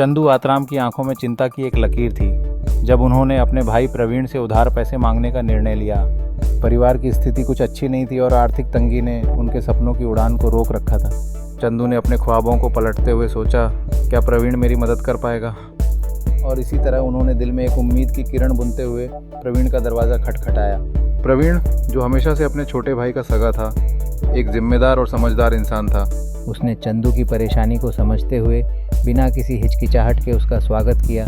चंदू आतराम की आंखों में चिंता की एक लकीर थी जब उन्होंने अपने भाई प्रवीण से उधार पैसे मांगने का निर्णय लिया। परिवार की स्थिति कुछ अच्छी नहीं थी और आर्थिक तंगी ने उनके सपनों की उड़ान को रोक रखा था। चंदू ने अपने ख्वाबों को पलटते हुए सोचा, क्या प्रवीण मेरी मदद कर पाएगा? और इसी तरह उन्होंने दिल में एक उम्मीद की किरण बुनते हुए प्रवीण का दरवाज़ा खटखटाया। प्रवीण, जो हमेशा से अपने छोटे भाई का सगा था, एक जिम्मेदार और समझदार इंसान था। उसने चंदू की परेशानी को समझते हुए बिना किसी हिचकिचाहट के उसका स्वागत किया।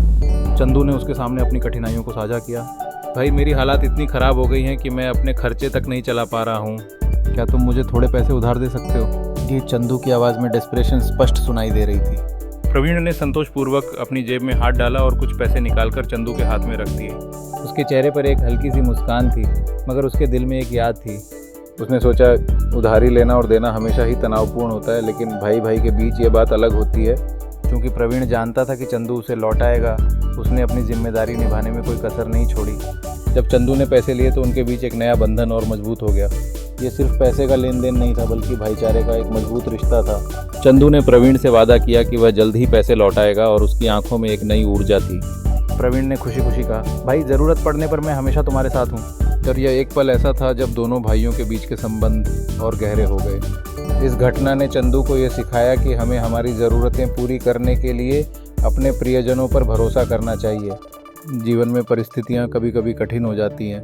चंदू ने उसके सामने अपनी कठिनाइयों को साझा किया। भाई, मेरी हालात इतनी ख़राब हो गई हैं कि मैं अपने खर्चे तक नहीं चला पा रहा हूँ। क्या तुम मुझे थोड़े पैसे उधार दे सकते हो? ये चंदू की आवाज़ में डेस्परेशन स्पष्ट सुनाई दे रही थी। प्रवीण ने संतोषपूर्वक अपनी जेब में हाथ डाला और कुछ पैसे निकालकर चंदू के हाथ में रख दिए। उसके चेहरे पर एक हल्की सी मुस्कान थी, मगर उसके दिल में एक याद थी। उसने सोचा, उधारी लेना और देना हमेशा ही तनावपूर्ण होता है, लेकिन भाई भाई के बीच ये बात अलग होती है। क्योंकि प्रवीण जानता था कि चंदू उसे लौटाएगा, उसने अपनी जिम्मेदारी निभाने में कोई कसर नहीं छोड़ी। जब चंदू ने पैसे लिए तो उनके बीच एक नया बंधन और मजबूत हो गया। ये सिर्फ पैसे का लेन देन नहीं था, बल्कि भाईचारे का एक मजबूत रिश्ता था। चंदू ने प्रवीण से वादा किया कि वह जल्द ही पैसे लौटाएगा और उसकी आंखों में एक नई ऊर्जा थी। प्रवीण ने खुशी खुशी कहा, भाई, ज़रूरत पड़ने पर मैं हमेशा तुम्हारे साथ हूँ। और यह एक पल ऐसा था जब दोनों भाइयों के बीच के संबंध और गहरे हो गए। इस घटना ने चंदू को यह सिखाया कि हमें हमारी ज़रूरतें पूरी करने के लिए अपने प्रियजनों पर भरोसा करना चाहिए। जीवन में परिस्थितियाँ कभी कभी कठिन हो जाती हैं,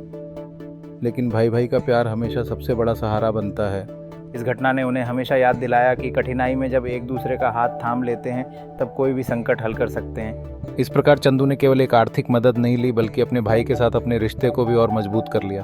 लेकिन भाई भाई का प्यार हमेशा सबसे बड़ा सहारा बनता है। इस घटना ने उन्हें हमेशा याद दिलाया कि कठिनाई में जब एक दूसरे का हाथ थाम लेते हैं तब कोई भी संकट हल कर सकते हैं। इस प्रकार चंदू ने केवल एक आर्थिक मदद नहीं ली, बल्कि अपने भाई के साथ अपने रिश्ते को भी और मजबूत कर लिया।